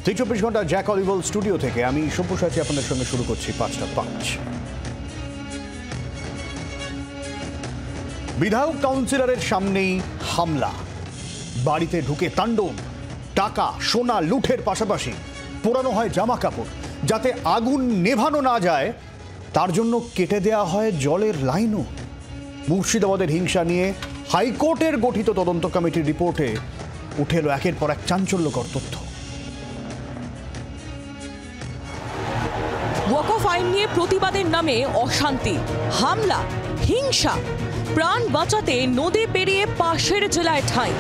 24 ঘন্টা Jack অলিভল studio থেকে আমি সব্যসাচী আপনাদের সঙ্গে শুরু করছি 5টা 5। বিধায়ক কাউন্সিলরের সামনেই হামলা, বাড়িতে ঢুকে তাণ্ডব, টাকা সোনা লুঠের পাশাপাশি পোড়ানো হয় জামা কাপড়, যাতে আগুন নেভানো না যায় তার জন্য কেটে দেয়া হয় জলের লাইনও। মুর্শিদাবাদের হিংসা নিয়ে হাইকোর্টের গঠিত তদন্ত কমিটির রিপোর্টে উঠে এলো একের পর এক চাঞ্চল্যকর তথ্য। ওয়াকফ আইন নিয়ে প্রতিবাদের নামে অশান্তি, হামলা, হিংসা, প্রাণ বাঁচাতে নদী পেরিয়ে পাশের জেলায় ঠাঁই।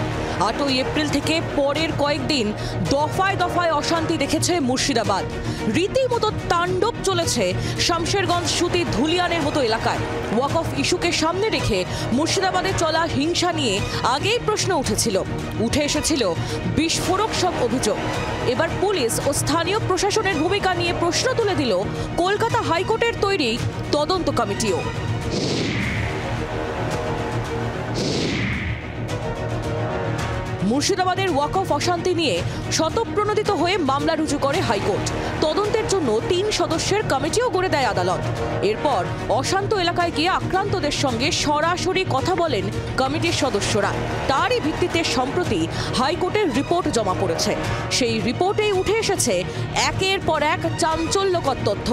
8ই এপ্রিল থেকে পরের কয়েকদিন দফায় দফায় অশান্তি দেখেছে মুর্শিদাবাদ। রীতিমতো তাণ্ডব চলেছে শামশেরগঞ্জ, সুতি, ধুলিয়ানের মতো এলাকায়। ওয়াকফ ইস্যুকে সামনে রেখে মুর্শিদাবাদে চলা হিংসা নিয়ে আগেই প্রশ্ন উঠে এসেছিল বিস্ফোরক সব অভিযোগ। এবার পুলিশ ও স্থানীয় প্রশাসনের ভূমিকা নিয়ে প্রশ্ন তুলে দিল কলকাতা হাইকোর্টের তৈরি তদন্ত কমিটিও। মুর্শিদাবাদের ওয়াকফ অশান্তি নিয়ে স্বতঃপ্রণোদিত হয়ে মামলা রুজু করে হাইকোর্ট। তদন্তের জন্য 3 সদস্যের কমিটিও গড়ে দেয় আদালত। এরপর অশান্ত এলাকায় গিয়ে আক্রান্তদের সঙ্গে সরাসরি কথা বলেন কমিটির সদস্যরা। তারই ভিত্তিতে সম্প্রতি হাইকোর্টের রিপোর্ট জমা পড়েছে। সেই রিপোর্টেই উঠে এসেছে একের পর এক চাঞ্চল্যকর তথ্য।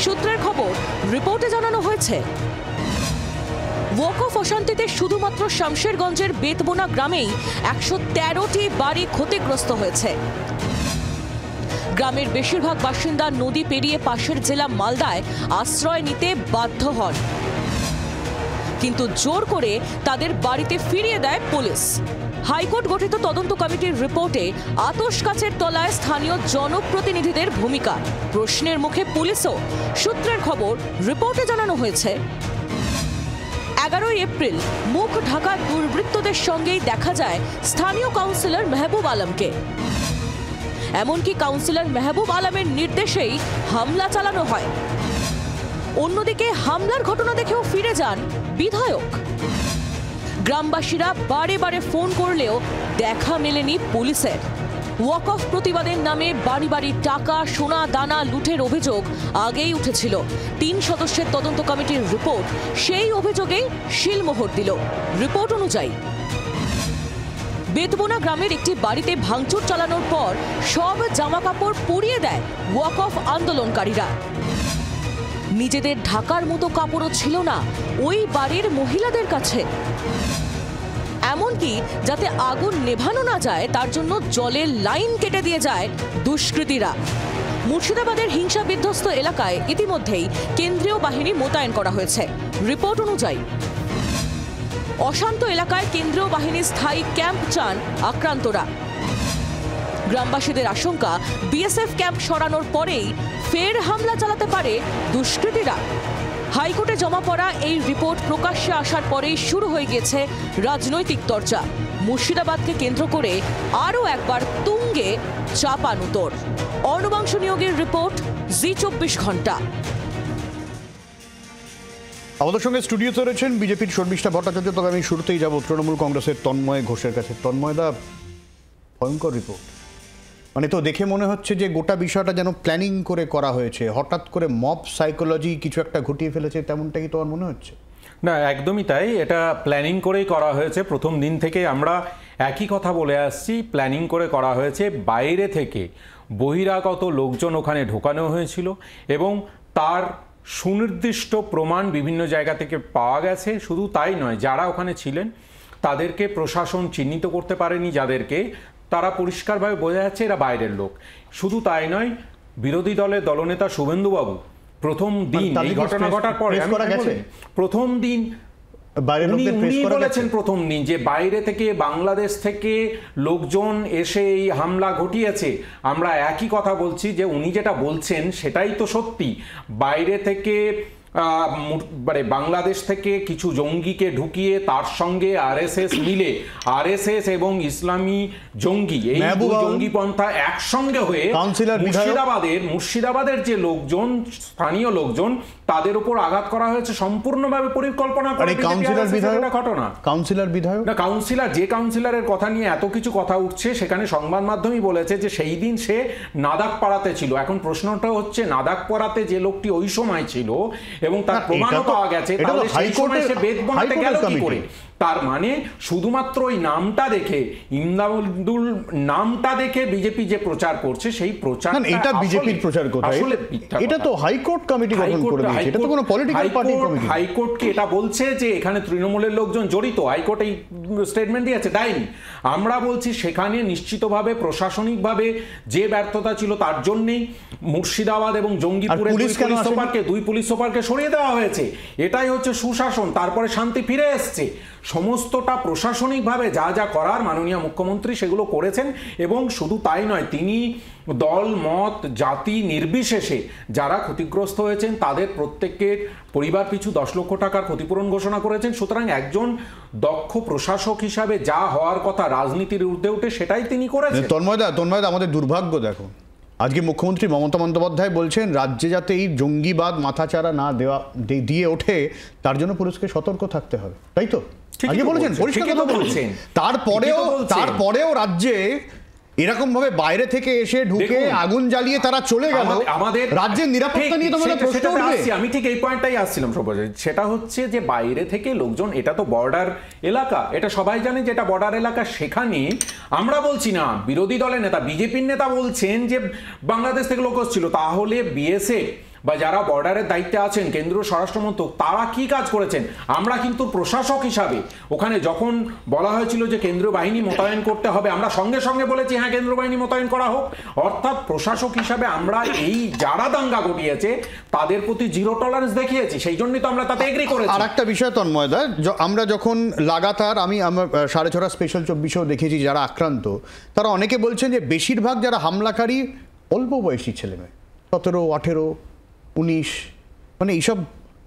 সূত্রের খবর, রিপোর্টে জানানো হয়েছে ওয়াকফ অশান্তিতে শুধুমাত্র শামশেরগঞ্জের বেতবোনা গ্রামেই 113টি বাড়ি ক্ষতিগ্রস্ত হয়েছে। গ্রামের বেশিরভাগ বাসিন্দা নদী পেরিয়ে পাশের জেলা মালদায় আশ্রয় নিতে বাধ্য হন, কিন্তু জোর করে তাদের বাড়িতে ফিরিয়ে দেয় পুলিশ। হাইকোর্ট গঠিত তদন্ত কমিটির রিপোর্টে আতশ কাচের তলায় স্থানীয় জনপ্রতিনিধিদের ভূমিকা। প্রশ্নের মুখে পুলিশও। সূত্রের খবর, রিপোর্টে জানানো হয়েছে 11ই এপ্রিল মুখ ঢাকা দুর্বৃত্তদের সঙ্গেই দেখা যায় স্থানীয় কাউন্সিলর মেহবুব আলমকে। এমনকি কাউন্সিলর মেহবুব আলমের নির্দেশেই হামলা চালানো হয়। অন্যদিকে হামলার ঘটনা দেখেও ফিরে যান বিধায়ক। গ্রামবাসীরা বারে বারে ফোন করলেও দেখা মেলেনি পুলিশের। ওয়াকফ প্রতিবাদের নামে বাড়ি বাড়ি টাকা, সোনা, দানা লুঠের অভিযোগ আগেই উঠেছিল। 3 সদস্যের তদন্ত কমিটির রিপোর্ট সেই অভিযোগেই শিলমোহর দিল। রিপোর্ট অনুযায়ী বেতবোনা গ্রামের একটি বাড়িতে ভাঙচুর চালানোর পর সব জামাকাপড় পুড়িয়ে দেয় ওয়াকফ আন্দোলনকারীরা। নিজেদের ঢাকার মতো কাপড়ও ছিল না ওই বাড়ির মহিলাদের কাছে। এমনকি যাতে আগুন নেভানো না যায় তার জন্য জলের লাইন কেটে দিয়ে যায় দুষ্কৃতীরা। মুর্শিদাবাদের হিংসা বিধ্বস্ত এলাকায় ইতিমধ্যেই কেন্দ্রীয় বাহিনী মোতায়েন করা হয়েছে। রিপোর্ট অনুযায়ী অশান্ত এলাকায় কেন্দ্রীয় বাহিনীর স্থায়ী ক্যাম্প চান আক্রান্তরা। গ্রামবাসীদের আশঙ্কা, বিএসএফ ক্যাম্প সরানোর পরেই ফের হামলা চালাতে পারে দুষ্কৃতীরা। হাইকোর্টে জমা পড়া এই রিপোর্ট প্রকাশ্যে আসার পরেই শুরু হয়ে গেছে রাজনৈতিক চর্চা। মুর্শিদাবাদকে কেন্দ্র করে আরও একবার তুঙ্গে চাপানুতোর। অর্ণবাংশ নিয়োগের রিপোর্ট, জি24 ঘন্টা। আমাদের সঙ্গে স্টুডিওতে রয়েছেন বিজেপির শর্মিষ্ঠা ভট্টাচার্য। তবে আমি শুরুতেই যাব তৃণমূল কংগ্রেসের তন্ময় ঘোষের কাছে। তন্ময়দা, ভয়ঙ্কর রিপোর্ট। মানে তো দেখে মনে হচ্ছে যে গোটা বিষয়টা যেন প্ল্যানিং করে করা হয়েছে, হঠাৎ করে মব সাইকোলজি কিছু একটা ঘটিয়ে ফেলেছে, তেমনটা কি তোমার মনে হচ্ছে? না, একদমই তাই। এটা প্ল্যানিং করেই করা হয়েছে। প্রথম দিন থেকে আমরা একই কথা বলে আসছি, প্ল্যানিং করে করা হয়েছে। বাইরে থেকে বহিরাগত লোকজন ওখানে ঢোকানো হয়েছিল এবং তার সুনির্দিষ্ট প্রমাণ বিভিন্ন জায়গা থেকে পাওয়া গেছে। শুধু তাই নয়, যারা ওখানে ছিলেন তাদেরকে প্রশাসন চিহ্নিত করতে পারেনি, যাদেরকে তারা পরিষ্কারভাবে বোঝা যাচ্ছে এরা বাইরের লোক। শুধু তাই নয়, বিরোধী দলের দলনেতা শুভেন্দুবাবু প্রথম দিন এই ঘটনা ঘটার পরে প্রথম দিন উনি বলেছেন প্রথম দিন যে বাইরে থেকে, বাংলাদেশ থেকে লোকজন এসে এই হামলা ঘটিয়েছে। আমরা একই কথা বলছি যে উনি যেটা বলছেন সেটাই তো সত্যি। বাইরে থেকে মানে বাংলাদেশ থেকে কিছু জঙ্গিকে ঢুকিয়ে তার সঙ্গে আরএসএস মিলে, আরএসএস এবং ইসলামী জঙ্গি এই জঙ্গি পন্থা একসঙ্গে হয়ে মুর্শিদাবাদের যে লোকজন, স্থানীয় লোকজন, তাদের উপর আঘাত করা হয়েছে সম্পূর্ণভাবে পরিকল্পনা করে ঘটনা। কাউন্সিলর যে কাউন্সিলরের কথা নিয়ে এত কিছু কথা উঠছে, সেখানে সংবাদ মাধ্যমই বলেছে যে সেই দিন সে নাদাকপাড়াতে ছিল। এখন প্রশ্নটা হচ্ছে নাদাকপাড়াতে যে লোকটি ওই সময় ছিল এবং তার প্রমাণও পাওয়া গেছে, তাহলে সেই সময় সে বেদ বানাতে গেল কি করে? তার মানে শুধুমাত্র ওই নামটা দেখে, ইমদাদুল নামটা দেখে বিজেপি যে প্রচার করছে, সেই প্রচার এটা বিজেপির প্রচার কথা, এটা তো হাইকোর্ট কমিটি গঠন করে দিয়েছে, এটা তো কোনো পলিটিক্যাল পার্টির কমিটি। হাইকোর্ট কি এটা বলছে যে এখানে তৃণমূলের লোকজন জড়িত? হাইকোর্ট এই স্টেটমেন্ট দিয়েছে? দেয়নি। আমরা বলছি সেখানে নিশ্চিতভাবে প্রশাসনিকভাবে যে ব্যর্থতা ছিল তার জন্যই মুর্শিদাবাদ এবং জঙ্গিপুরের দুই পুলিশ সুপারকে সরিয়ে দেওয়া হয়েছে। এটাই হচ্ছে সুশাসন। তারপরে শান্তি ফিরে এসছে। সমস্তটা প্রশাসনিকভাবে যা যা করার মাননীয় মুখ্যমন্ত্রী সেগুলো করেছেন। এবং শুধু তাই নয়, তিনি দল মত জাতি নির্বিশেষে যারা ক্ষতিগ্রস্ত হয়েছেন তাদের প্রত্যেকের পরিবার পিছু 10 লক্ষ টাকার ক্ষতিপূরণ ঘোষণা করেছেন। সুতরাং একজন দক্ষ প্রশাসক হিসাবে যা হওয়ার কথা রাজনীতির ঊর্ধ্বে উঠে সেটাই তিনি করেছেন। তন্ময়দা, আমাদের দুর্ভাগ্য দেখো, আজকে মুখ্যমন্ত্রী মমতা বন্দ্যোপাধ্যায় বলছেন রাজ্যে যাতে এই জঙ্গিবাদ মাথাচাড়া না দিয়ে ওঠে তার জন্য পুলিশকে সতর্ক থাকতে হবে, তাই তো? আজকে বলেছেন, পরিষ্কার কথা বলছেন। তারপরেও রাজ্যে এরকম ভাবে বাইরে থেকে এসে ঢুকে আগুন জ্বালিয়ে তারা চলে গেল। আমাদের রাজ্যের নিরাপত্তা নিয়ে তোমরা প্রশ্ন উঠবে। আমি ঠিক এই পয়েন্টটাই আসছিলাম সর্বজয়। সেটা হচ্ছে যে বাইরে থেকে লোকজন, এটা তো বর্ডার এলাকা, এটা সবাই জানে যে এটা বর্ডার এলাকা। সেখানে আমরা বলছি না, বিরোধী দলের নেতা, বিজেপির নেতা বলছেন যে বাংলাদেশ থেকে লোক ছিল। তাহলে বিএসএফ বা যারা বর্ডারের দায়িত্বে আছেন, কেন্দ্রীয় স্বরাষ্ট্রমন্ত্রক, তারা কি কাজ করেছেন? আমরা কিন্তু প্রশাসক হিসাবে ওখানে যখন বলা হয়েছিল যে কেন্দ্রীয় বাহিনী মোতায়েন করতে হবে, আমরা সঙ্গে সঙ্গে বলেছি হ্যাঁ কেন্দ্রীয় বাহিনী মোতায়েন করা হোক। অর্থাৎ প্রশাসক হিসাবে আমরা এই যারা দাঙ্গা ঘটিয়েছে তাদের প্রতি জিরো টলারেন্স দেখিয়েছি, সেই জন্যই তো আমরা তাতে এগ্রি করেছি। আর একটা বিষয় তন্ময়দা, আমরা যখন লাগাতার আমি 6:30 স্পেশাল 24-এও দেখেছি যারা আক্রান্ত, তারা অনেকে বলছেন যে বেশিরভাগ যারা হামলাকারী অল্প বয়সী ছেলেমেয়ে, 17, 18, 19, মানে এইসব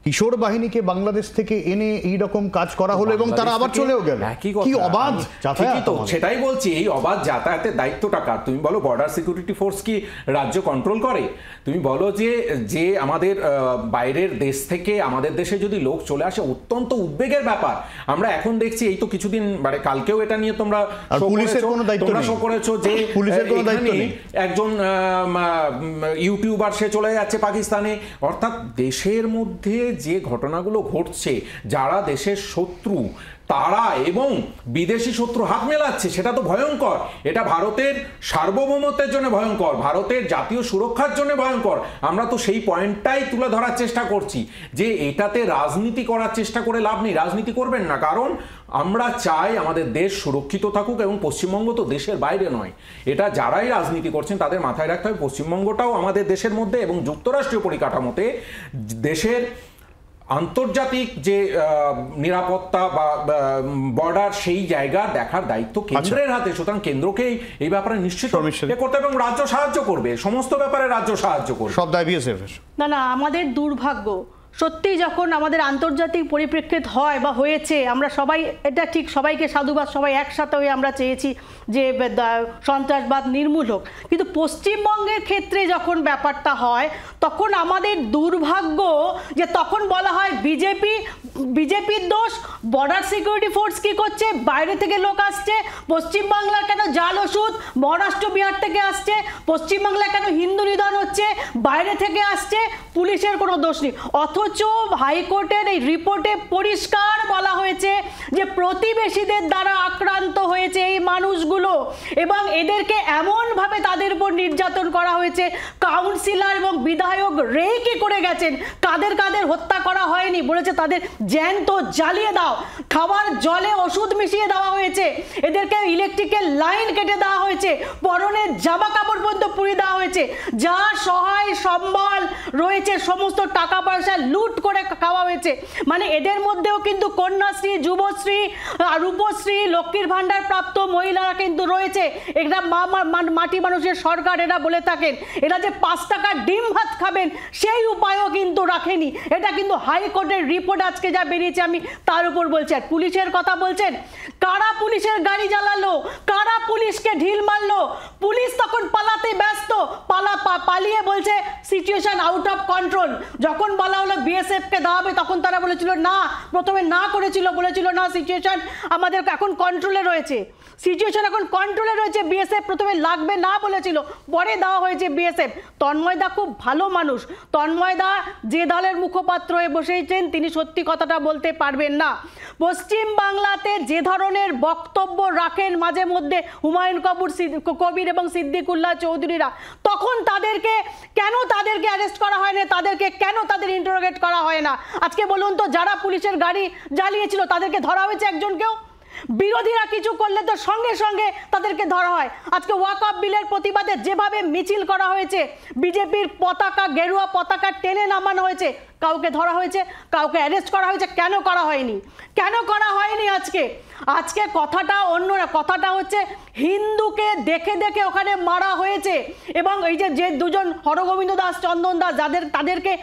কিশোর বাহিনীকে বাংলাদেশ থেকে এনে এইরকম কাজ করা হলো এবং তারা আবার চলেও গেল। কি অবাধ যাতায়াত! সেটাই বলছি, এই অবাধ যাতায়াতের দায়িত্বটা কার? তুমি বলো বর্ডার সিকিউরিটি ফোর্স কি রাজ্য কন্ট্রোল করে? তুমি বলো যে আমাদের বাইরের দেশ থেকে আমাদের দেশে যদি লোক চলে আসে, অত্যন্ত উদ্বেগের ব্যাপার। আমরা এখন দেখছি, এই তো কিছুদিন মানে কালকেও এটা নিয়ে তোমরা শো করেছো যে একজন ইউটিউবার সে চলে যাচ্ছে পাকিস্তানে। অর্থাৎ দেশের মধ্যে যে ঘটনাগুলো ঘটছে, যারা দেশের শত্রু তারা এবং বিদেশি শত্রু হাত মেলাচ্ছে, সেটা তো ভয়ঙ্কর। এটা ভারতের সার্বভৌমত্বের জন্য ভয়ঙ্কর, ভারতের জাতীয় সুরক্ষার জন্য ভয়ঙ্কর। আমরা তো সেই পয়েন্টটাই তুলে ধরার চেষ্টা করছি যে এটাতে রাজনীতি করার চেষ্টা করে লাভ নেই। রাজনীতি করবেন না, কারণ আমরা চাই আমাদের দেশ সুরক্ষিত থাকুক এবং পশ্চিমবঙ্গ তো দেশের বাইরে নয়। এটা যারাই রাজনীতি করছেন তাদের মাথায় রাখতে হবে পশ্চিমবঙ্গটাও আমাদের দেশের মধ্যে এবং যুক্তরাষ্ট্রীয় পরিকাঠামোতে দেশের আন্তর্জাতিক যে নিরাপত্তা বা বর্ডার, সেই জায়গা দেখার দায়িত্ব কেন্দ্রের হাতে। সুতরাং কেন্দ্রকেই এই ব্যাপারে নিশ্চিত করতে হবে এবং রাজ্য সাহায্য করবে, সমস্ত ব্যাপারে রাজ্য সাহায্য করবে। সব দায় বিএসএফ। না, আমাদের দুর্ভাগ্য সত্যি যখন আমাদের আন্তর্জাতিক পরিপ্রেক্ষিত হয় বা হয়েছে, আমরা সবাই এটা ঠিক সবাইকে সাধুবাদ, সবাই একসাথে হয়ে আমরা চেয়েছি যে সন্ত্রাসবাদ নির্মূল হোক। কিন্তু পশ্চিমবঙ্গের ক্ষেত্রে যখন ব্যাপারটা হয় তখন আমাদের দুর্ভাগ্য যে তখন বলা হয় বিজেপির দোষ, বর্ডার সিকিউরিটি ফোর্স কি করছে, বাইরে থেকে লোক আসছে, পশ্চিমবাংলার কেন জাল ওষুধ মহারাষ্ট্র বিহার থেকে আসছে, পশ্চিমবাংলায় কেন হিন্দু নিধন হচ্ছে, বাইরে থেকে আসছে, পুলিশের কোনো দোষ নেই। অথচ হাইকোর্টের এই রিপোর্টে পরিষ্কার বলা হয়েছে যে প্রতিবেশীদের দ্বারা আক্রান্ত হয়েছে এই মানুষগুলো এবং এদেরকে এমনভাবে তাদের উপর নির্যাতন করা হয়েছে। কাউন্সিলর এবং বিধায়ক রেকি করে গেছেন, কাদের হত্যা করা হয়নি, বলেছে তাদের জ্যান্ত জ্বালিয়ে দাও, খাবার জলে ওষুধ মিশিয়ে দেওয়া হয়েছে, এদেরকে ইলেকট্রিকের লাইন কেটে দেওয়া হয়েছে, পরনের জামা কাপড় পর্যন্ত পুড়িয়ে দেওয়া হয়েছে, যা সহায় সম্বল রয়েছে সমস্ত টাকা পয়সা লুট করে খাওয়া হয়েছে। মানে এদের মধ্যেও কিন্তু কন্যাশ্রী, যুবশ্রী রূপশ্রী, লক্ষ্মীর ভান্ডার প্রাপ্ত মহিলারা কিন্তু রয়েছে। এরা মাটি মানুষের সরকার এরা বলে থাকেন। এরা যে 5 টাকার ডিম ভাত খাবেন সেই উপায়ও কিন্তু রাখেনি। এটা কিন্তু হাইকোর্টের রিপোর্ট আজকে যা বেরিয়েছে আমি তার উপর বলছি। আর পুলিশের কথা বলছেন, কারা পুলিশের গাড়ি জ্বালালো, কারা পুলিশকে ঢিল মারলো, পুলিশ তখন পালাতে ব্যস্ত, পালিয়ে বলছে সিচুয়েশন আউট অফ কন্ট্রোল। যখন বলা হলো বিএসএফ কে দেওয়া হবে তখন তারা বলেছিল না, প্রথমে না করেছিল, বলেছিল না সিচুয়েশন আমাদের এখন কন্ট্রোলে রয়েছে, সিচুয়েশন এখন কন্ট্রোলে রয়েছে, বিএসএফ প্রথমে লাগবে না বলেছিল, পরে দেওয়া হয়েছে বিএসএফ। তন্ময়দা খুব ভালো মানুষ, তন্ময়দা যে দলের মুখপাত্র হয়ে বসেছেন তিনি সত্যি কথাটা বলতে পারবেন না। পশ্চিম বাংলাতে যে ধরনের বক্তব্য রাখেন মাঝে মধ্যে হুমায়ুন কবির এবং সিদ্দিকুল্লাহ চৌধুরীরা, তখন তাদেরকে কেন অ্যারেস্ট করা হয় না, তাদেরকে কেন তাদের ইন্টারোগেট করা হয় না? আজকে বলুন তো, যারা পুলিশের গাড়ি জ্বালিয়েছিল তাদেরকে ধরা হয়েছে একজনকেও? বিরোধীরা কিছু করলে তো সঙ্গে সঙ্গে তাদেরকে ধরা হয়। আজকে ওয়াকফ বিলের প্রতিবাদে যেভাবে মিছিল করা হয়েছে, বিজেপির পতাকা, গেরুয়া পতাকা টেনে নামানো হয়েছে, কাউকে ধরা হয়েছে, কাউকে অ্যারেস্ট করা হয়েছে? কেন করা হয়নি? কেন করা হয়নি? আজকে কথাটা অন্য না, কথাটা হচ্ছে হিন্দুকে দেখে দেখে ওখানে মারা হয়েছে। এবং এই যে দুজন হরগোবিন্দ দাস, চন্দন দাস, তাদেরকে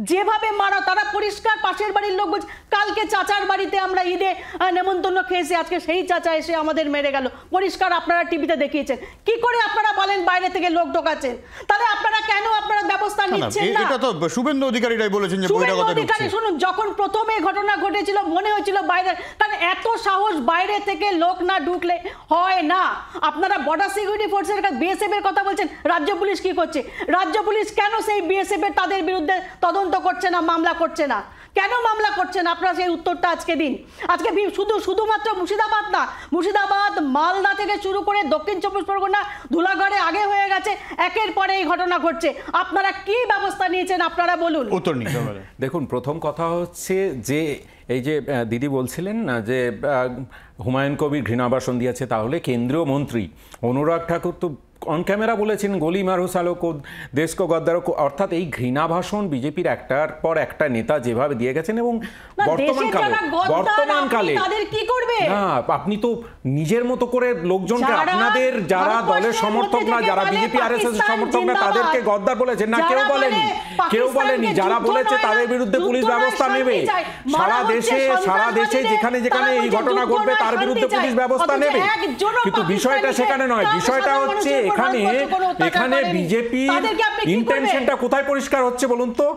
যেভাবে মারা, তারা পরিষ্কার পাশের বাড়ির লোক বলছে কালকে চাচার বাড়িতে আমরা ঈদে নেমন্তন্ন খেয়েছি, আজকে সেই চাচা এসে আমাদের মেরে গেল, পরিষ্কার আপনারা টিভিতে দেখিয়েছেন। কি করে আপনারা বলেন বাইরে থেকে লোক ঢোকাচ্ছেন? তাহলে আপনারা কেন ব্যবস্থা নিচ্ছেন না? এটা তো শুভেন্দু অধিকারীরাই বলেছেন যে বহিরাগত ঢুকছে। শুনুন, যখন প্রথমে ঘটনা ঘটেছিল মনে হয়েছিল বাইরে, কারণ এত সাহস বাইরে থেকে লোক না ঢুকলে হয় না। আপনারা বর্ডার সিকিউরিটি ফোর্সের বিএসএফ এর কথা বলছেন, রাজ্য পুলিশ কি করছে? রাজ্য পুলিশ কেন সেই বিএসএফ এর তাদের বিরুদ্ধে তদন্ত করছে না, মামলা করছে না? কেন মামলা করছেন? আপনারা সেই উত্তরটা আজকে দিন। আজকে শুধুমাত্র মুর্শিদাবাদ না, মুর্শিদাবাদ, মালদা থেকে শুরু করে দক্ষিণ 24 পরগনা, ধুলাগড়ে আগে হয়ে গেছে, একের পরে এই ঘটনা ঘটছে। আপনারা কি ব্যবস্থা নিয়েছেন আপনারা বলুন। উত্তর নিন। দেখুন, প্রথম কথা হচ্ছে যে এই যে দিদি বলছিলেন না যে হুমায়ুন কবির ঘৃণাভাষণ দিয়েছে, তাহলে কেন্দ্রীয় মন্ত্রী অনুরাগ ঠাকুর তো অন ক্যামেরা বলেছেন গলি মারো সালো কো দেশ কো গদ্দারো, অর্থাৎ এই ঘৃণাভাষণ বিজেপির একটার পর একটা নেতা যেভাবে দিয়ে গেছেন। এবং বর্তমানকালে না, আপনি তো নিজের মতো করে লোকজনকে, আপনাদের যারা দলের সমর্থক না, যারা বিজেপি আরএসএস সমর্থক না, তাদেরকে গদ্দার বলেছেন না? কেউ বলেনি। যারা বলেছে তাদের বিরুদ্ধে পুলিশ ব্যবস্থা নেবে। সারা দেশে যেখানে যেখানে এই ঘটনা ঘটবে তার বিরুদ্ধে পুলিশ ব্যবস্থা নেবে। কিন্তু বিষয়টা সেখানে নয়, বিষয়টা হচ্ছে এখানে বিজেপি ইন্টেনশনটা কোথায় পরিষ্কার হচ্ছে বলুন তো?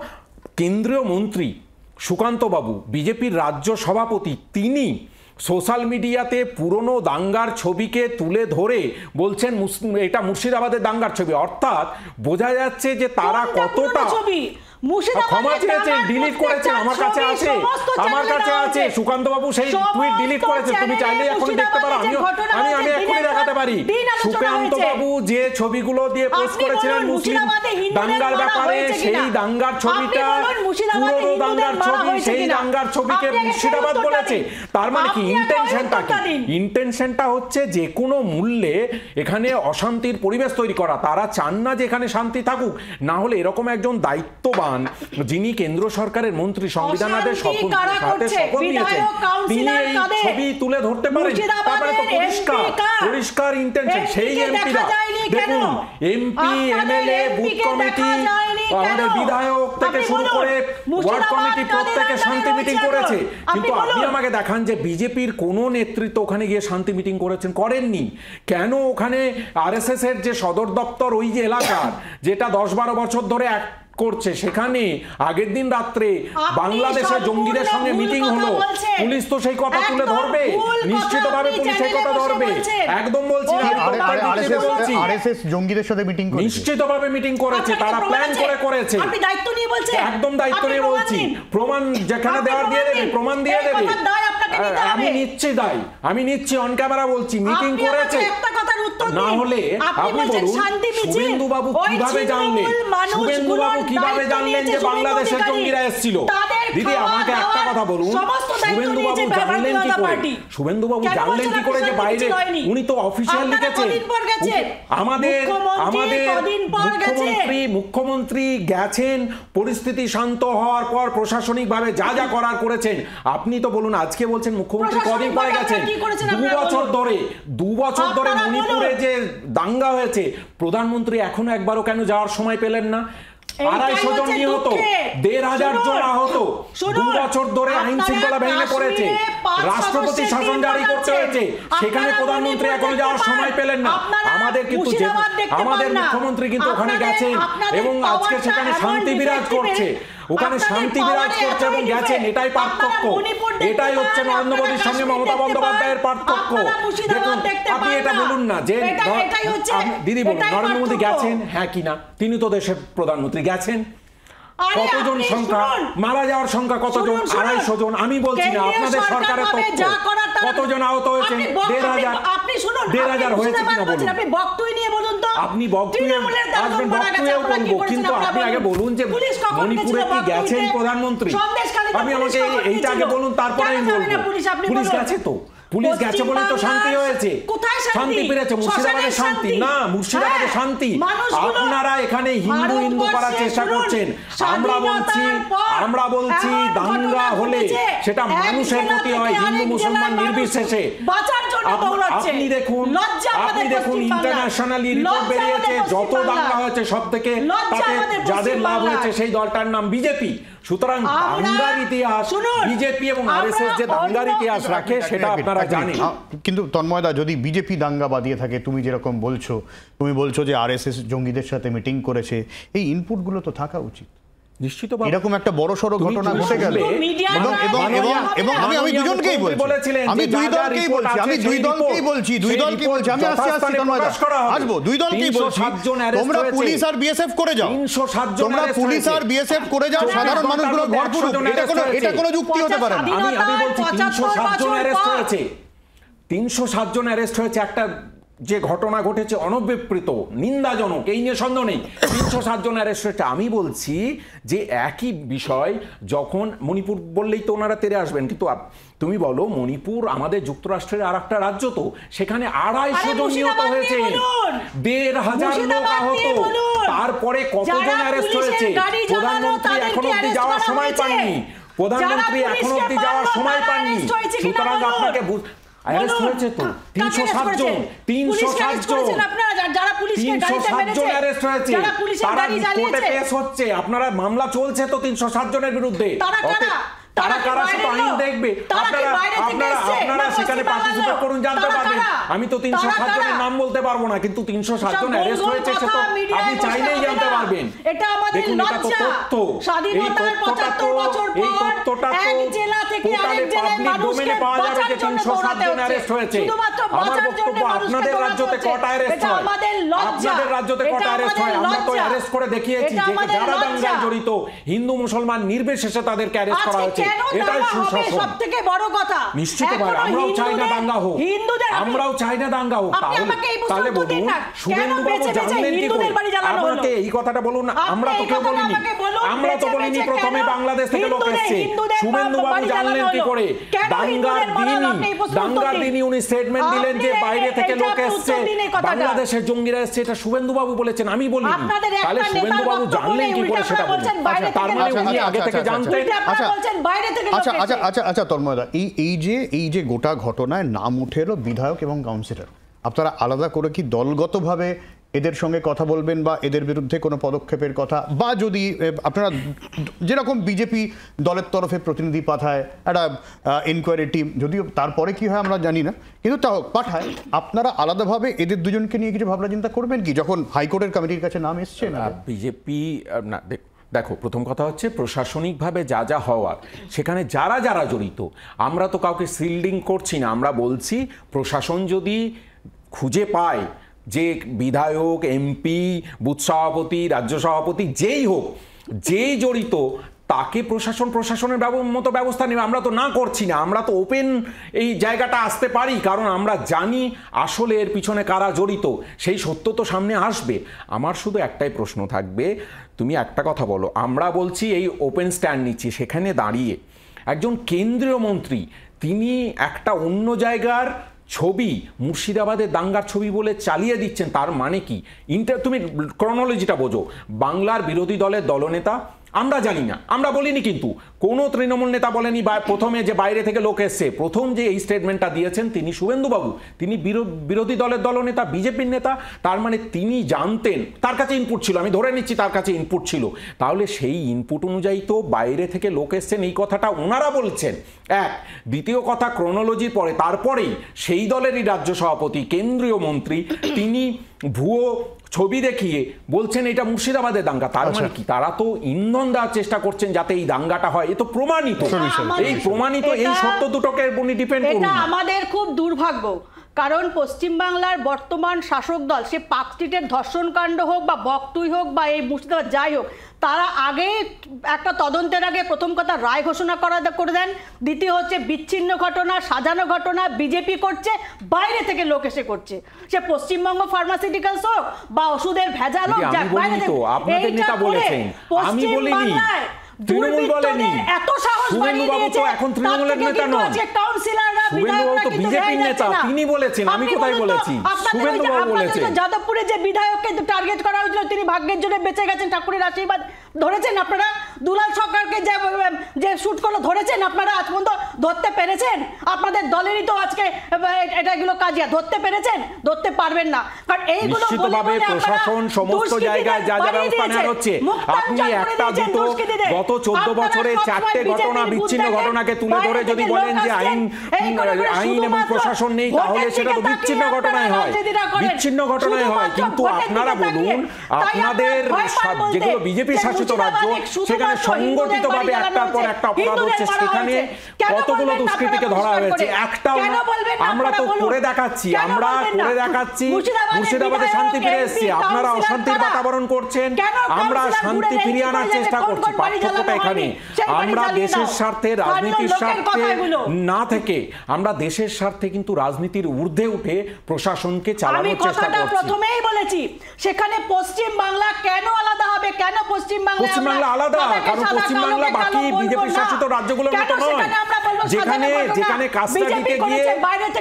কেন্দ্রীয় মন্ত্রী সুকান্ত বাবু, বিজেপির রাজ্য সভাপতি, তিনি সোশ্যাল মিডিয়াতে পুরনো দাঙ্গার ছবিকে তুলে ধরে বলছেন এটা মুর্শিদাবাদের দাঙ্গার ছবি। অর্থাৎ বোঝা যাচ্ছে যে তারা কতটা ক্ষমা চেয়েছেন, ডিলিট করেছেন। আমার কাছে আছে সুকান্ত বাবু সেই টুইট ডিলিট করেছেন, তুমি চাইলে এখন দেখতে পারো। আমি এক্ষুনি দেখাতে পারি। সুকান্ত বাবু যে ছবিগুলো দিয়ে পোস্ট করেছিলেন মুসলিম দাঙ্গার ব্যাপারে, সেই দাঙ্গার ছবিটা পুরনো দাঙ্গার ছবি, সেই দাঙ্গার ছবিকে মুর্শিদাবাদ বলেছে। তার মানে কি ইন্টেনশনটা কি? ইন্টেনশনটা হচ্ছে যে কোনো মূল্যে এখানে অশান্তির পরিবেশ তৈরি করা। তারা চান না যে এখানে শান্তি থাকুক। না হলে এরকম একজন দায়িত্ববান যিনি কেন্দ্র সরকারের মন্ত্রী, সংবিধান আদেশ শপথ নিয়েছেন, তিনি এই ছবি তুলে ধরতে পারেন। তারপরে তো পরিষ্কার ইন্টেনশন। সেই এমপিরা দেখুন, এমপি, এমএলএ, বুথ কমিটি, আমাদের বিধায়ক থেকে শুরু করে ওয়ার্ড কমিটি প্রত্যেকে শান্তি মিটিং করেছে। কিন্তু আপনি আমাকে দেখান যে বিজেপির কোন নেতৃত্ব ওখানে গিয়ে শান্তি মিটিং করেননি। কেন? ওখানে আরএসএস এর যে সদর দপ্তর, ওই যে এলাকার, যেটা 10-12 বছর ধরে করছে, সেখানে আগের দিন রাত্রে বাংলাদেশের জঙ্গিদের সঙ্গে মিটিং হলো। পুলিশ তো সেই কথা তুলে ধরবে, নিশ্চিতভাবে পুলিশ সেই কথা ধরবে। একদম বলছি আরএসএস জঙ্গিদের সাথে মিটিং করেছে, নিশ্চিতভাবে মিটিং করেছে, তারা প্ল্যান করেছে। আপনি দায়িত্ব নিয়ে বলছেন? একদম দায়িত্ব নিয়ে বলছি। প্রমাণ যেখানে দেওয়ার দিয়ে দেবে, প্রমাণ দিয়ে দেবে। আমি নিচ্ছি দায়, আমি নিচ্ছি, অন ক্যামেরা বলছি, মিটিং করেছে। উত্তর না হলে আপনি বলুন শুভেন্দুবাবু কিভাবে জানলেন, শুভেন্দুবাবু কিভাবে জানলেন যে বাংলাদেশের জঙ্গিরা এসেছিল? দিদি আমাকে একটা কথা বলুন, শুভেন্দুবাবু জানলেন কি করে? শুভেন্দুবাবু জানলেন কি করে যে বাইরে? উনি তো অফিসিয়াল লিখেছেন। আমাদের মুখ্যমন্ত্রী গেছেন, পরিস্থিতি শান্ত হওয়ার পর প্রশাসনিকভাবে যা যা করার করেছেন। আপনি তো বলুন, আজকে বলছেন মুখ্যমন্ত্রী কদিন পরে গেছেন? 2 বছর ধরে মণিপুরে যে দাঙ্গা হয়েছে, প্রধানমন্ত্রী এখনো একবারও কেন যাওয়ার সময় পেলেন না? 250 জন নিহত, 1500 জন আহত, 2 বছর ধরে আইন শৃঙ্খলা ভেঙে পড়েছে, রাষ্ট্রপতি শাসন জারি করতে হয়েছে, সেখানে প্রধানমন্ত্রী এখনো যাওয়ার সময় পেলেন না। আমাদের কিন্তু আমাদের মুখ্যমন্ত্রী কিন্তু ওখানে গেছেন এবং আজকে সেখানে শান্তি বিরাজ করছে, ওখানে শান্তি বিরাজ করছে এবং গেছেন। এটাই পার্থক্য, এটাই হচ্ছে নরেন্দ্র মোদীর সঙ্গে মমতা বন্দ্যোপাধ্যায়ের পার্থক্য। দেখুন, আপনি এটা বলুন না যে দিদি বলুন নরেন্দ্র মোদী গেছেন, হ্যাঁ কিনা? তিনি তো দেশের প্রধানমন্ত্রী, গেছেন। কতজন সংখ্যা, মারা যাওয়ার সংখ্যা কতজন? 250 জন। আমি বলছি না, আপনাদের সরকারের তথ্য কতজন আহত হয়েছেন? 1500 হয়েছে কিনা বলুন। আপনি বক্তব্য নিয়ে বলুন তো। আপনি বক্তব্যে আসবেন, বক্তব্যেও বলবো, কিন্তু আপনি আগে বলুন যে মণিপুরে কি গেছেন প্রধানমন্ত্রী? আপনি আমাকে এইটা আগে বলুন, তারপরে আমি বলবো। পুলিশ গেছে তো, পুলিশ গেছে বলে তো শান্তি হয়েছে, শান্তি পেরেছে। মুর্শিদাবাদে শান্তি না, মুর্শিদাবাদে শান্তি। আপনারা এখানে হিন্দু করার চেষ্টা করছেন। আমরা বলছি দাঙ্গা হলে সেটা মানুষের প্রতি হয়, হিন্দু মুসলমান নির্বিশেষে। আপনি দেখুন ইন্টারন্যাশনালি রিপোর্ট বেরিয়েছে, যত দাঙ্গা হয়েছে সব থেকে তাতে যাদের লাভ হয়েছে সেই দলটার নাম বিজেপি। সুতরাং দাঙ্গার ইতিহাস, বিজেপি এবং আরএসএস যে দাঙ্গার ইতিহাস রাখে সেটা আপনারা জানেন। কিন্তু তন্ময়দা, যদি বিজেপি দাঙ্গা বাদিয়ে থাকে, তুমি যেরকম বলছো, তুমি বলছো যে আরএসএস জঙ্গিদের সাথে মিটিং করেছে, এই ইনপুটগুলো তো থাকা উচিত। নিশ্চিতভাবে এরকম একটা বড় সড়ো ঘটনা ঘটে গেল এবং আমি দুজনকেই বলছি, আমি দুই দলকেই বলছি, আমি আস্তে আস্তে আসবো, দুই দলকেই বলছি, তোমরা পুলিশ আর বিএসএফ করে যাও, তোমরা পুলিশ আর বিএসএফ করে যাও, সাধারণ মানুষগুলো ঘর পুরুক, এটা কোনো যুক্তি হতে পারে না। আমি বলছি 307 জন অ্যারেস্ট হয়েছে, 307 জন অ্যারেস্ট হয়েছে। একটা যে ঘটনা ঘটেছে অনভিপ্রেত, নিন্দাজনক, এই নিয়ে সন্দেহ নেই। 307 জন অ্যারেস্ট হয়েছে। আমি বলছি যে একই বিষয় যখন মণিপুর বললেই তো ওনারা তেরে আসবেন, কিন্তু তুমি বলো মণিপুর আমাদের যুক্তরাষ্ট্রের আর একটা রাজ্য, তো সেখানে 250 জন নিহত হয়েছে, 1500 লোক আহত, তারপরে কতজন অ্যারেস্ট হয়েছে? প্রধানমন্ত্রী এখনো অব্দি যাওয়ার সময় পাননি, সুতরাং আপনাকে অ্যারেস্ট হয়েছে তো 307 জন, 307 জন অ্যারেস্ট হয়েছে, তারা কোর্টে কেস হচ্ছে, আপনারা মামলা চলছে তো 307 জনের বিরুদ্ধে। তারা কারা সেটা আইন দেখবে, আপনারা সেখানে পার্টিসিপেট করুন, জানতে পারবেন। আমি তো 307 জনের নাম বলতে পারবো না, কিন্তু 307 জন অ্যারেস্ট হয়েছে সে তো আপনি চাইলেই জানতে পারবেন। দেখুন, এটা তো তথ্য, এই তথ্যটা তো টোটালি পাবলিক ডোমেনে পাওয়া যাবে যে 307 জন অ্যারেস্ট হয়েছে। আমার বক্তব্য, আপনাদের রাজ্যতে কটা অ্যারেস্ট হয়? আপনাদের রাজ্যতে কটা অ্যারেস্ট হয়? আমরা তো অ্যারেস্ট করে দেখিয়েছি যে যারা দাঙ্গায় জড়িত হিন্দু মুসলমান নির্বিশেষে তাদেরকে অ্যারেস্ট করা হয়েছে। এটাই সুশাসন। সবথেকে বড় কথা, নিশ্চিতভাবে আমরাও চাই না দাঙ্গা হোক, আমরাও চাই না দাঙ্গা হোক। তাহলে বলুন শুভেন্দুবাবু জানলেন কি করে? আমাকে এই কথাটা বলুন না। আমরা তো কেউ বলিনি, আমরা তো বলিনি প্রথমে বাংলাদেশ থেকে লোক এসেছে। শুভেন্দুবাবু জানলেন কি করে? দাঙ্গার দিনই উনি স্টেটমেন্ট দিলেন যে বাইরে থেকে লোক এসেছে, বাংলাদেশের জঙ্গিরা এসেছে, এটা শুভেন্দুবাবু বলেছেন, আমি বলিনি। তাহলে শুভেন্দুবাবু জানলেন কি করে সেটা বলুন। তার মানে উনি আগে থেকে জানতেন। আচ্ছা তন্ময়দা, এই যে গোটা ঘটনায় নাম উঠে এলো বিধায়ক এবং কাউন্সিলর, আপনারা আলাদা করে কি দলগতভাবে এদের সঙ্গে কথা বলবেন বা এদের বিরুদ্ধে কোনো পদক্ষেপের কথা, বা যদি আপনারা যেরকম বিজেপি দলের তরফে প্রতিনিধি পাঠায় একটা ইনকোয়ারি টিম, যদিও তারপরে কি হয় আমরা জানি না, কিন্তু তাও পাঠায়, আপনারা আলাদাভাবে এদের দুজনকে নিয়ে কিছু ভাবনা চিন্তা করবেন কি যখন হাইকোর্টের কমিটির কাছে নাম এসছে? না বিজেপি না, দেখো প্রথম কথা হচ্ছে প্রশাসনিকভাবে যা যা হওয়ার সেখানে যারা যারা জড়িত, আমরা তো কাউকে সিল্ডিং করছি না। আমরা বলছি প্রশাসন যদি খুঁজে পায় যে বিধায়ক, এমপি, বুথ সভাপতি, রাজ্য সভাপতি যেই হোক, যেই জড়িত, তাকে প্রশাসনের মতো ব্যবস্থা নেবে। আমরা তো না করছি না, আমরা তো ওপেন এই জায়গাটা আসতে পারি, কারণ আমরা জানি আসলে এর পিছনে কারা জড়িত, সেই সত্য তো সামনে আসবে। আমার শুধু একটাই প্রশ্ন থাকবে, তুমি একটা কথা বলো, আমরা বলছি এই ওপেন স্ট্যান্ড নিচ্ছি, সেখানে দাঁড়িয়ে একজন কেন্দ্রীয় মন্ত্রী তিনি একটা অন্য জায়গার ছবি, মুর্শিদাবাদের দাঙ্গার ছবি বলে চালিয়ে দিচ্ছেন, তার মানে কি? তুমি ক্রনোলজিটা বোঝো। বাংলার বিরোধী দলের দলনেতা, আমরা জানি না, আমরা বলিনি, কিন্তু কোনো তৃণমূল নেতা বলেনি প্রথমে যে বাইরে থেকে লোক এসছে। প্রথম যে এই স্টেটমেন্টটা দিয়েছেন তিনি শুভেন্দুবাবু, তিনি বিরোধী দলের দলনেতা, বিজেপির নেতা, তার মানে তিনি জানতেন, তার কাছে ইনপুট ছিল, আমি ধরে নিচ্ছি তার কাছে ইনপুট ছিল, তাহলে সেই ইনপুট অনুযায়ী তো বাইরে থেকে লোক এসছেন, এই কথাটা ওনারা বলছেন। এক, দ্বিতীয় কথা, ক্রনোলজির পরে তারপরেই সেই দলেরই রাজ্য সভাপতি, কেন্দ্রীয় মন্ত্রী, তিনি ভুয়ো ছবি দেখিয়ে বলছেন এটা মুর্শিদাবাদের দাঙ্গা। তার মানে কি? তারা তো ইন্ধন দেওয়ার চেষ্টা করছেন যাতে এই দাঙ্গাটা হয়। এ তো প্রমাণিত, এই প্রমাণিত, এই সত্য দুটোকে ডিপেন্ড করুন। এটা আমাদের খুব দুর্ভাগ্য, কারণ পশ্চিমবাংলার বর্তমান শাসক দল, সে পার্ক স্ট্রিটের ধর্ষণকাণ্ড হোক বা বকটুই হোক বা এই মুর্শিদাবাদ যাই হোক, তারা আগে একটা তদন্তের আগে প্রথম কথা রায় ঘোষণা করে দেন, দ্বিতীয় হচ্ছে বিচ্ছিন্ন ঘটনা, সাজানো ঘটনা বিজেপি করছে, বাইরে থেকে লোক এসে করছে, সে পশ্চিমবঙ্গ ফার্মাসিউটিক্যালস হোক বা ওষুধের ভেজাল হোক, বাইরে থেকে আপনাদের নেতা বলেছেন, আমি বলিনি, তৃণমূল বলেনি, এত সাহস বাড়িয়ে দিয়েছে, এখন তৃণমূলের নেতা নন, কাউন্সিলররা, বিধায়করা তো বিজেপির নেতা, তিনি বলেছেন, আমি কোথায় বলেছি? শুভেন্দুবাবু বলেছেন। যাদবপুরে যে বিধায়ককে টার্গেট করা হয়েছিল তিনি ভাগ্যের জন্য বেঁচে গেছেন, ঠাকুরের আশীর্বাদ, ধরেছেন আপনারা? দুলাল সরকারকে যে শুট করলো ধরেছেন আপনারা? আজ পর্যন্ত ধরতে পেরেছেন? আপনাদের দলেরই তো আজকে এটাগুলো কাজিয়া, ধরতে পেরেছেন? ধরতে পারবেন না, কারণ এইগুলো নিশ্চিতভাবে প্রশাসন সমস্ত জায়গায় যা যা ব্যবস্থা নেওয়া হচ্ছে, আপনি একটা দুটো গত 14 বছরে 4টে ঘটনা, বিচ্ছিন্ন ঘটনাকে তুলে ধরে যদি বলেন যে আইন এবং প্রশাসন নেই, তাহলে সেটা তো বিচ্ছিন্ন ঘটনায় হয়, বিচ্ছিন্ন ঘটনায় হয়। কিন্তু আপনারা বলুন, আপনাদের যেগুলো বিজেপি শাসিত রাজ্য, সেখানে সংগঠিতভাবে একটার পর একটা অপরাধ হচ্ছে, সেখানে কতগুলো দুষ্কৃতীকে ধরা হয়েছে, একটাও না। আমরা তো করে দেখাচ্ছি, আমরা করে দেখাচ্ছি, মুর্শিদাবাদে শান্তি ফিরে এসেছে, আপনারা অশান্তির বাতাবরণ করছেন, আমরা শান্তি ফিরিয়ে আনার চেষ্টা করছি। পার্থক্যটা এখানে, আমরা দেশের স্বার্থে, রাজনীতির স্বার্থে না থেকে আমরা দেশের স্বার্থে কিন্তু রাজনীতির ঊর্ধ্বে উঠে প্রশাসনকে চালানোর চেষ্টা করছি। প্রথমেই বলেছি, সেখানে পশ্চিম বাংলা কেন আলাদা হবে? কেন পশ্চিমবাংলা আলাদা? কারণ পশ্চিমবাংলা বাকি বিজেপি শাসিত রাজ্যগুলোর মতো নয়, যেখানে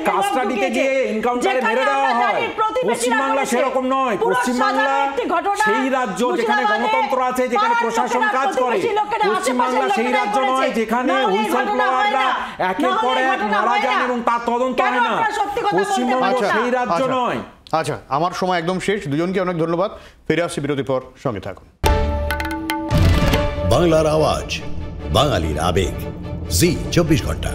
কাস্টাডিতে গিয়ে এনকাউন্টারে মেরে দেওয়া হয়। পশ্চিমবাংলা সেরকম নয়, পশ্চিমবাংলা সেই রাজ্য যেখানে গণতন্ত্র আছে, যেখানে প্রশাসন কাজ করে। পশ্চিমবাংলা সেই রাজ্য নয় যেখানে হুইসেল ব্লোয়াররা একের পর এক মারা যান এবং তার তদন্ত হয় না। পশ্চিমবঙ্গ সেই রাজ্য নয়। আচ্ছা, আমার সময় একদম শেষ। দুজনকে অনেক ধন্যবাদ। ফিরে আসছি বিরতির পর, সঙ্গে থাকুন। বাংলার আওয়াজ, বাঙালির আবেগ, জি 24 ঘন্টা।